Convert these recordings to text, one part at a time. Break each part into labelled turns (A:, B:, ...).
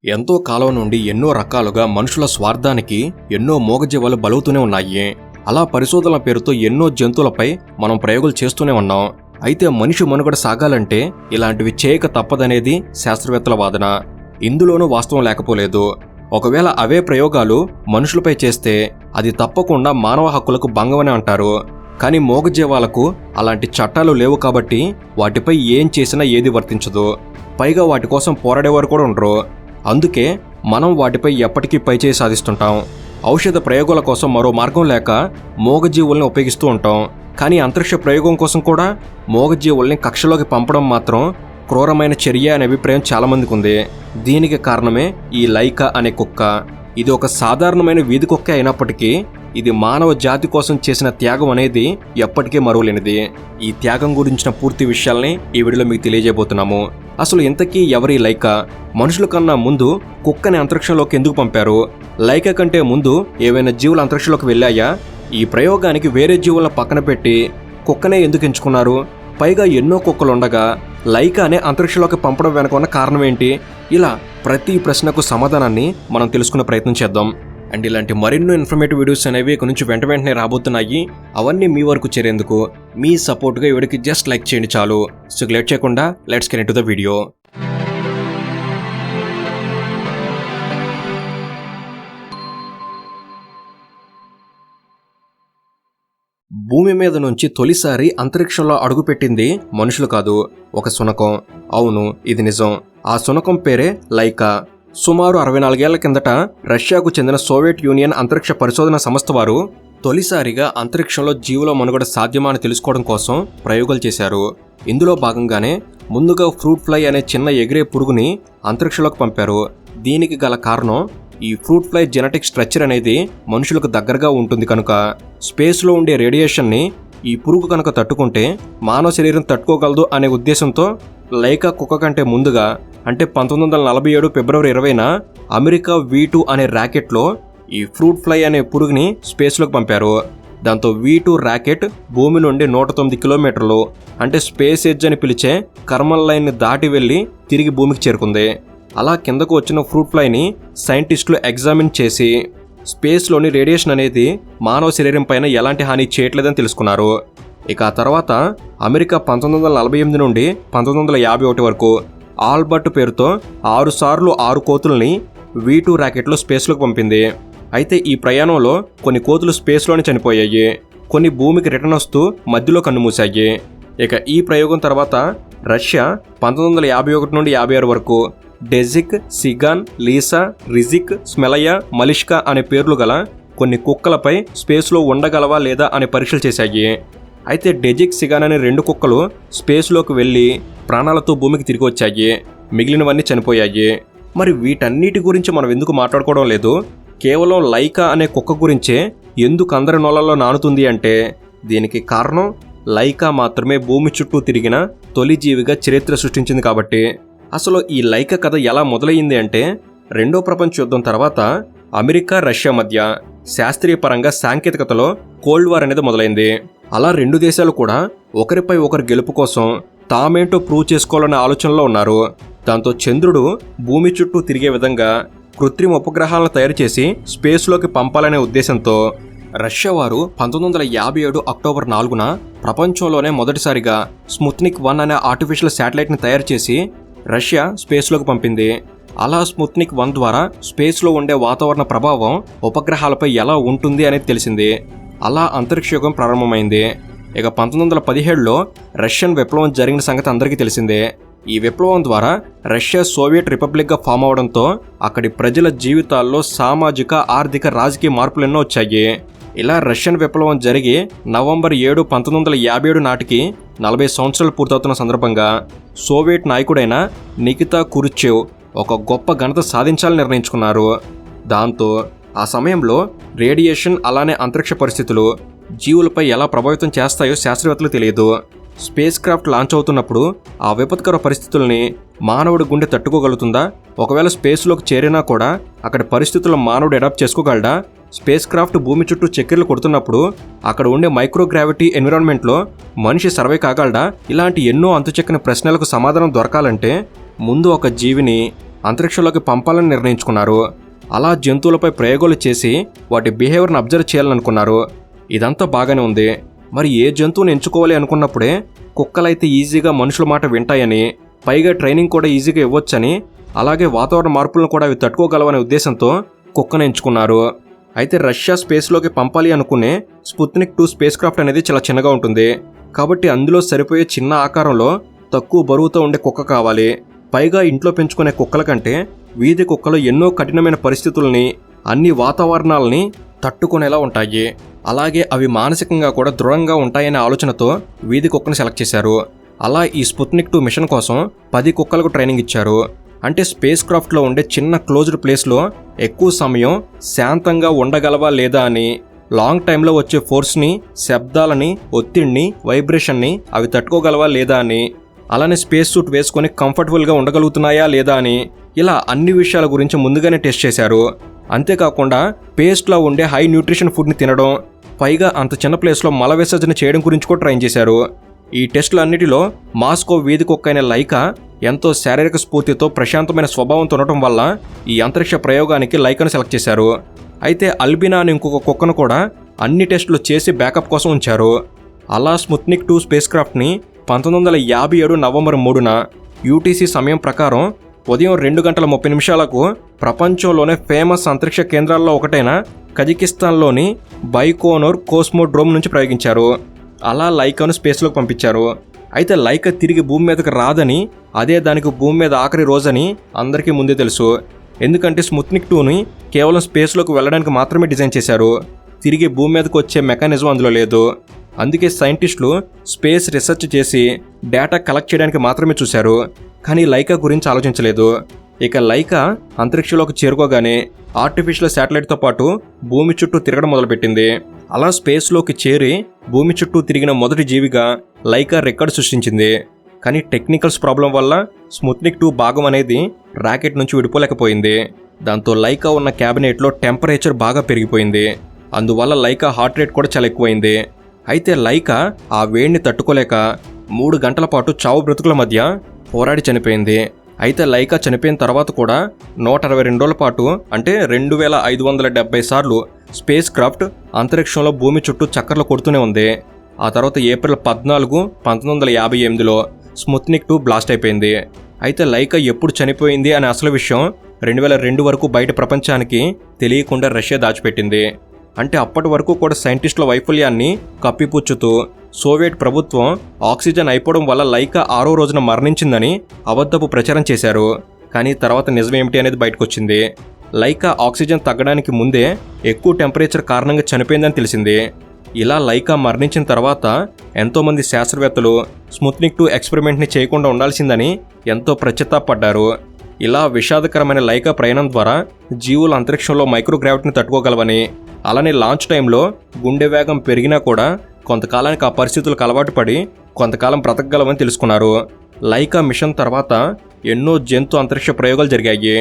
A: ఎంతో కాలం నుండి ఎన్నో రకాలుగా మనుషుల స్వార్థానికి ఎన్నో మూగజీవాలు బలవుతూనే ఉన్నాయి. అలా పరిశోధనల పేరుతో ఎన్నో జంతువులపై మనం ప్రయోగాలు చేస్తూనే ఉన్నాం. అయితే మనిషి మనుగడ సాగాలంటే ఇలాంటివి చేయక తప్పదనేది శాస్త్రవేత్తల వాదన. ఇందులోనూ వాస్తవం లేకపోలేదు. ఒకవేళ అవే ప్రయోగాలు మనుషులపై చేస్తే అది తప్పకుండా మానవ హక్కులకు భంగమని అంటారు. కానీ మూగజీవాలకు అలాంటి చట్టాలు లేవు కాబట్టి వాటిపై ఏం చేసినా ఏది వర్తించదు. పైగా వాటి కోసం పోరాడేవారు కూడా ఉండరు. అందుకే మనం వాటిపై ఎప్పటికీ పైచేయి సాధిస్తుంటాం. ఔషధ ప్రయోగాల కోసం మరో మార్గం లేక మూగజీవుల్ని ఉపయోగిస్తూ ఉంటాం. కానీ అంతరిక్ష ప్రయోగం కోసం కూడా మూగజీవుల్ని కక్షలోకి పంపడం మాత్రం క్రూరమైన చర్య అనే అభిప్రాయం చాలామందికి ఉంది. దీనికి కారణమే ఈ లైకా అనే కుక్క. ఇది ఒక సాధారణమైన వీధి కుక్క అయినప్పటికీ ఇది మానవ జాతి కోసం చేసిన త్యాగం అనేది ఎప్పటికీ మరువలేనిది. ఈ త్యాగం గురించిన పూర్తి విషయాల్ని ఈ వీడియోలో మీకు తెలియజేయబోతున్నాము. అసలు ఇంతకీ ఎవరి లైకా? మనుషుల కన్నా ముందు కుక్కని అంతరిక్షంలోకి ఎందుకు పంపారు? లైకా కంటే ముందు ఏవైనా జీవులు అంతరిక్షంలోకి వెళ్ళాయా? ఈ ప్రయోగానికి వేరే జీవులను పక్కన పెట్టి కుక్కనే ఎందుకు ఎంచుకున్నారు? పైగా ఎన్నో కుక్కలుండగా లైకానే అంతరిక్షంలోకి పంపడం వెనక ఉన్న కారణం ఏంటి? ఇలా ప్రతి ప్రశ్నకు సమాధానాన్ని మనం తెలుసుకునే ప్రయత్నం చేద్దాం. అండ్ ఇలాంటి మరెన్నో ఇన్ఫర్మేటివ్ వీడియోస్ అనేవి ఇక్కడ నుంచి వెంటనే రాబోతున్నాయి. అవన్నీ మీ వరకు చేరేందుకు మీ సపోర్ట్గా ఈ వీడియోకి జస్ట్ లైక్ చేయండి చాలు. సో లేట్ చేయకుండా let's get into the video. భూమి మీద నుంచి తొలిసారి అంతరిక్షంలో అడుగుపెట్టింది మనుషులు కాదు, ఒక శునకం. అవును, ఇది నిజం. ఆ శునకం పేరే లైకా. సుమారు 64 ఏళ్ల కిందట రష్యాకు చెందిన సోవియట్ యూనియన్ అంతరిక్ష పరిశోధన సంస్థ వారు తొలిసారిగా అంతరిక్షంలో జీవుల మనుగడ సాధ్యమా అని తెలుసుకోవడం కోసం ప్రయోగాలు చేశారు. ఇందులో భాగంగానే ముందుగా ఫ్రూట్ ఫ్లై అనే చిన్న ఎగిరే పురుగుని అంతరిక్షంలోకి పంపారు. దీనికి గల కారణం ఈ ఫ్రూట్ ఫ్లై జెనెటిక్ స్ట్రక్చర్ అనేది మనుషులకు దగ్గరగా ఉంటుంది కనుక స్పేస్లో ఉండే రేడియేషన్ని ఈ పురుగు కనుక తట్టుకుంటే మానవ శరీరం తట్టుకోగలదు అనే ఉద్దేశంతో లైకా కుక్క కంటే ముందుగా అంటే 1947 ఫిబ్రవరి 20న అమెరికా V2 అనే ర్యాకెట్లో ఈ ఫ్రూట్ ఫ్లై అనే పురుగుని స్పేస్లోకి పంపారు. దాంతో V2 ర్యాకెట్ భూమి నుండి 109 కిలోమీటర్లు అంటే స్పేస్ ఎడ్జ్ అని పిలిచే కర్మల్ లైన్ని దాటి వెళ్ళి తిరిగి భూమికి చేరుకుంది. అలా కిందకు వచ్చిన ఫ్రూట్ ఫ్లైని సైంటిస్టులు ఎగ్జామిన్ చేసి స్పేస్లోని రేడియేషన్ అనేది మానవ శరీరం పైన ఎలాంటి హాని చేయట్లేదని తెలుసుకున్నారు. ఇక ఆ తర్వాత అమెరికా 1948 నుండి 1951 వరకు ఆల్బర్ట్ పేరుతో 6 సార్లు 6 కోతుల్ని V2 ర్యాకెట్లో స్పేస్లోకి పంపింది. అయితే ఈ ప్రయాణంలో కొన్ని కోతులు స్పేస్లోనే చనిపోయాయి, కొన్ని భూమికి రిటర్న్ వస్తూ మధ్యలో కన్నుమూశాయి. ఇక ఈ ప్రయోగం తర్వాత రష్యా 1951 నుండి 56 వరకు డెజిక్, సిగాన్, లీసా, రిజిక్, స్మెలయా, మలిష్కా అనే పేర్లు గల కొన్ని కుక్కలపై స్పేస్లో ఉండగలవా లేదా అనే పరీక్షలు చేశాయి. అయితే డెజిక్, సిగాన్ అనే 2 కుక్కలు స్పేస్లోకి వెళ్ళి ప్రాణాలతో భూమికి తిరిగి వచ్చాయి, మిగిలినవన్నీ చనిపోయాయి. మరి వీటన్నిటి గురించి మనం ఎందుకు మాట్లాడుకోవడం లేదు? కేవలం లైకా అనే కుక్క గురించే ఎందుకు అందరి నోళ్ళల్లో నానుతుంది అంటే దీనికి కారణం లైకా మాత్రమే భూమి చుట్టూ తిరిగిన తొలి జీవిగా చరిత్ర సృష్టించింది కాబట్టి. అసలు ఈ లైకా కథ ఎలా మొదలయ్యింది అంటే 2వ ప్రపంచ యుద్ధం తర్వాత అమెరికా, రష్యా మధ్య శాస్త్రీయ పరంగా సాంకేతికతలో కోల్డ్ వార్ అనేది మొదలైంది. అలా 2 దేశాలు కూడా ఒకరిపై ఒకరు గెలుపు కోసం తామేంటో ప్రూవ్ చేసుకోవాలనే ఆలోచనలో ఉన్నారు. దాంతో చంద్రుడు భూమి చుట్టూ తిరిగే విధంగా కృత్రిమ ఉపగ్రహాలను తయారు చేసి స్పేస్లోకి పంపాలనే ఉద్దేశంతో రష్యా వారు 1957 అక్టోబర్ 4న ప్రపంచంలోనే మొదటిసారిగా స్పుత్నిక్ 1 అనే ఆర్టిఫిషియల్ శాటిలైట్ని తయారు చేసి రష్యా స్పేస్లోకి పంపింది. అలా స్పుత్నిక్ 1 ద్వారా స్పేస్లో ఉండే వాతావరణ ప్రభావం ఉపగ్రహాలపై ఎలా ఉంటుంది అనేది తెలిసింది. అలా అంతరిక్ష యుగం ప్రారంభమైంది. ఇక 1917లో రష్యన్ విప్లవం జరిగిన సంగతి అందరికీ తెలిసిందే. ఈ విప్లవం ద్వారా రష్యా సోవియట్ రిపబ్లిక్గా ఫామ్ అవడంతో అక్కడి ప్రజల జీవితాల్లో సామాజిక, ఆర్థిక, రాజకీయ మార్పులు ఎన్నో వచ్చాయి. ఇలా రష్యన్ విప్లవం జరిగి నవంబర్ 7, 1957 నాటికి 40 సంవత్సరాలు పూర్తవుతున్న సందర్భంగా సోవియట్ నాయకుడైన నికితా క్రూష్చెవ్ ఒక గొప్ప ఘనత సాధించాలని నిర్ణయించుకున్నారు. దాంతో ఆ సమయంలో రేడియేషన్ అలానే అంతరిక్ష పరిస్థితులు జీవులపై ఎలా ప్రభావితం చేస్తాయో శాస్త్రవేత్తలు తెలియదు. స్పేస్ క్రాఫ్ట్ లాంచ్ అవుతున్నప్పుడు ఆ విపత్కర పరిస్థితుల్ని మానవుడి గుండె తట్టుకోగలుగుతుందా? ఒకవేళ స్పేస్లోకి చేరినా కూడా అక్కడి పరిస్థితులను మానవుడు అడాప్ట్ చేసుకోగలడా? స్పేస్ క్రాఫ్ట్ భూమి చుట్టూ చక్కెరలు కొడుతున్నప్పుడు అక్కడ ఉండే మైక్రోగ్రావిటీ ఎన్విరాన్మెంట్లో మనిషి సర్వే కాగలడా? ఇలాంటి ఎన్నో అంతుచెక్కని ప్రశ్నలకు సమాధానం దొరకాలంటే ముందు ఒక జీవిని అంతరిక్షంలోకి పంపాలని నిర్ణయించుకున్నారు. అలా జంతువులపై ప్రయోగాలు చేసి వాటి బిహేవియర్ని అబ్జర్వ్ చేయాలనుకున్నారు. ఇదంతా బాగానే ఉంది. మరి ఏ జంతువుని ఎంచుకోవాలి అనుకున్నప్పుడే కుక్కలైతే ఈజీగా మనుషుల మాట వింటాయని, పైగా ట్రైనింగ్ కూడా ఈజీగా ఇవ్వొచ్చని, అలాగే వాతావరణ మార్పులను కూడా అవి తట్టుకోగలవనే ఉద్దేశంతో కుక్కను ఎంచుకున్నారు. అయితే రష్యా స్పేస్లోకి పంపాలి అనుకునే స్పుత్నిక్ 2 స్పేస్ క్రాఫ్ట్ అనేది చాలా చిన్నగా ఉంటుంది. కాబట్టి అందులో సరిపోయే చిన్న ఆకారంలో తక్కువ బరువుతో ఉండే కుక్క కావాలి. పైగా ఇంట్లో పెంచుకునే కుక్కల కంటే వీధి కుక్కలు ఎన్నో కఠినమైన పరిస్థితుల్ని, అన్ని వాతావరణాలని తట్టుకునేలా ఉంటాయి. అలాగే అవి మానసికంగా కూడా దృఢంగా ఉంటాయనే ఆలోచనతో వీధి కుక్కను సెలెక్ట్ చేశారు. అలా ఈ స్పుత్నిక్ 2 మిషన్ కోసం 10 కుక్కలకు ట్రైనింగ్ ఇచ్చారు. అంటే స్పేస్ క్రాఫ్ట్లో ఉండే చిన్న క్లోజ్డ్ ప్లేస్లో ఎక్కువ సమయం శాంతంగా ఉండగలవా లేదా అని, లాంగ్ టైంలో వచ్చే ఫోర్స్ని, శబ్దాలని, ఒత్తిడిని, వైబ్రేషన్ని అవి తట్టుకోగలవా లేదా అని, అలానే స్పేస్ సూట్ వేసుకొని కంఫర్టబుల్గా ఉండగలుగుతున్నాయా లేదా అని, ఇలా అన్ని విషయాల గురించి ముందుగానే టెస్ట్ చేశారు. అంతేకాకుండా పేస్ట్లో ఉండే హై న్యూట్రిషన్ ఫుడ్ని తినడం, పైగా అంత చిన్న ప్లేస్లో మల విసర్జన చేయడం గురించి కూడా ట్రైన్ చేశారు. ఈ టెస్టులన్నిటిలో మాస్కో వీధి కుక్క అయిన లైకా ఎంతో శారీరక స్ఫూర్తితో ప్రశాంతమైన స్వభావంతో ఉండటం వల్ల ఈ అంతరిక్ష ప్రయోగానికి లైకాను సెలెక్ట్ చేశారు. అయితే అల్బినా అనే ఇంకొక కుక్కను కూడా అన్ని టెస్టులు చేసి బ్యాకప్ కోసం ఉంచారు. అలా స్పుత్నిక్ 2 స్పేస్ క్రాఫ్ట్ని 1957 నవంబర్ 3న యూటీసీ సమయం ప్రకారం ఉదయం 2:30 ప్రపంచంలోనే ఫేమస్ అంతరిక్ష కేంద్రాల్లో ఒకటైన కజకిస్తాన్లోని బైకోనూర్ కోస్మోడ్రోమ్ నుంచి ప్రయోగించారు. అలా లైకాను స్పేస్లోకి పంపించారు. అయితే లైకా తిరిగి భూమి మీదకి రాదని, అదే దానికి భూమి మీద ఆఖరి రోజని అందరికీ ముందే తెలుసు. ఎందుకంటే స్పుత్నిక్ 2ని కేవలం స్పేస్లోకి వెళ్ళడానికి మాత్రమే డిజైన్ చేశారు. తిరిగి భూమి మీదకి వచ్చే మెకానిజం అందులో లేదు. అందుకే సైంటిస్టులు స్పేస్ రీసెర్చ్ చేసి డేటా కలెక్ట్ చేయడానికి మాత్రమే చూశారు, కానీ లైకా గురించి ఆలోచించలేదు. ఇక లైకా అంతరిక్షంలోకి చేరుకోగానే ఆర్టిఫిషియల్ శాటిలైట్తో పాటు భూమి చుట్టూ తిరగడం మొదలుపెట్టింది. అలా స్పేస్లోకి చేరి భూమి చుట్టూ తిరిగిన మొదటి జీవిగా లైకా రికార్డు సృష్టించింది. కానీ టెక్నికల్స్ ప్రాబ్లం వల్ల స్పుత్నిక్ 2 భాగం అనేది రాకెట్ నుంచి విడిపోలేకపోయింది. దాంతో లైకా ఉన్న క్యాబినెట్లో టెంపరేచర్ బాగా పెరిగిపోయింది. అందువల్ల లైకా హార్ట్ రేట్ కూడా చాలా ఎక్కువైంది. అయితే లైకా ఆ వేడిని తట్టుకోలేక 3 గంటల పాటు చావు బ్రతుకుల మధ్య పోరాడి చనిపోయింది. అయితే లైకా చనిపోయిన తర్వాత కూడా 122 రోజుల పాటు, అంటే 2570 సార్లు స్పేస్ క్రాఫ్ట్ అంతరిక్షంలో భూమి చుట్టూ చక్కర్లు కొడుతూనే ఉంది. ఆ తర్వాత ఏప్రిల్ 14, 1958లో స్పుత్నిక్ 2 బ్లాస్ట్ అయిపోయింది. అయితే లైకా ఎప్పుడు చనిపోయింది అనే అసలు విషయం 2002 వరకు బయట ప్రపంచానికి తెలియకుండా రష్యా దాచిపెట్టింది. అంటే అప్పటి వరకు కూడా సైంటిస్టుల వైఫల్యాన్ని కప్పిపుచ్చుతూ సోవియట్ ప్రభుత్వం ఆక్సిజన్ అయిపోవడం వల్ల లైకా 6వ రోజున మరణించిందని అబద్ధపు ప్రచారం చేశారు. కానీ తర్వాత నిజమేమిటి అనేది బయటకొచ్చింది. లైకా ఆక్సిజన్ తగ్గడానికి ముందే ఎక్కువ టెంపరేచర్ కారణంగా చనిపోయిందని తెలిసింది. ఇలా లైకా మరణించిన తర్వాత ఎంతోమంది శాస్త్రవేత్తలు స్పుత్నిక్ 2 ఎక్స్పెరిమెంట్ని చేయకుండా ఉండాల్సిందని ఎంతో పశ్చాత్తాపడ్డారు. ఇలా విషాదకరమైన లైకా ప్రయాణం ద్వారా జీవులు అంతరిక్షంలో మైక్రోగ్రావిటీని తట్టుకోగలవని, అలానే లాంచ్ టైంలో గుండె వేగం పెరిగినా కూడా కొంతకాలానికి ఆ పరిస్థితులకు అలవాటు పడి కొంతకాలం బ్రతకగలవని తెలుసుకున్నారు. లైకా మిషన్ తర్వాత ఎన్నో జంతు అంతరిక్ష ప్రయోగాలు జరిగాయి.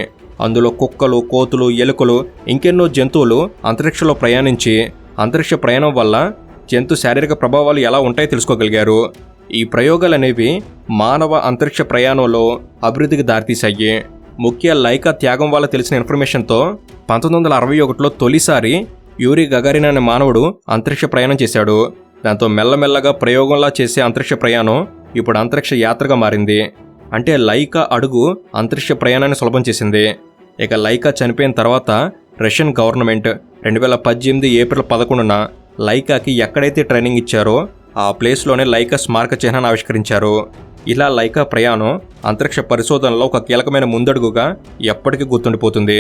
A: అందులో కుక్కలు, కోతులు, ఎలుకలు, ఇంకెన్నో జంతువులు అంతరిక్షంలో ప్రయాణించి అంతరిక్ష ప్రయాణం వల్ల జంతు శారీరక ప్రభావాలు ఎలా ఉంటాయో తెలుసుకోగలిగారు. ఈ ప్రయోగాలు అనేవి మానవ అంతరిక్ష ప్రయాణంలో అభివృద్ధికి దారితీశాయి. ముఖ్య లైకా త్యాగం వల్ల తెలిసిన ఇన్ఫర్మేషన్తో 1961లో తొలిసారి యూరీ గగారిన్ అనే మానవుడు అంతరిక్ష ప్రయాణం చేశాడు. దాంతో మెల్లమెల్లగా ప్రయోగంలా చేసే అంతరిక్ష ప్రయాణం ఇప్పుడు అంతరిక్ష యాత్రగా మారింది. అంటే లైకా అడుగు అంతరిక్ష ప్రయాణాన్ని సులభం చేసింది. ఇక లైకా చనిపోయిన తర్వాత రష్యన్ గవర్నమెంట్ 2018 ఏప్రిల్ 11న లైకాకి ఎక్కడైతే ట్రైనింగ్ ఇచ్చారో ఆ ప్లేస్లోనే లైకా స్మారక చిహ్నాన్ని ఆవిష్కరించారు. ఇలా లైకా ప్రయాణం అంతరిక్ష పరిశోధనలో ఒక కీలకమైన ముందడుగుగా ఎప్పటికీ గుర్తుండిపోతుంది.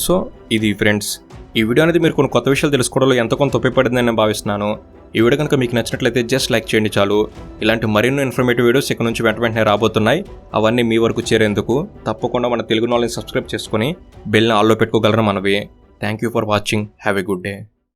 A: సో ఇది ఫ్రెండ్స్, ఈ వీడియో అనేది మీరు కొన్ని కొత్త విషయాలు తెలుసుకోవడంలో ఎంతో కొంత ఉపయోగపడిందని నేను భావిస్తున్నాను. ఈ వీడియో కనుక మీకు నచ్చినట్లయితే జస్ట్ లైక్ చేయండి చాలు. ఇలాంటి మరిన్నో ఇన్ఫర్మేటివ్ వీడియోస్ ఇక్కడ నుంచి వెంటనే రాబోతున్నాయి. అవన్నీ మీ వరకు చేరేందుకు తప్పకుండా మన తెలుగు నాలెడ్జ్ సబ్స్క్రైబ్ చేసుకుని బెల్ని ఆల్లో పెట్టుకోగలరు మనవి. Thank you for watching. Have a good day.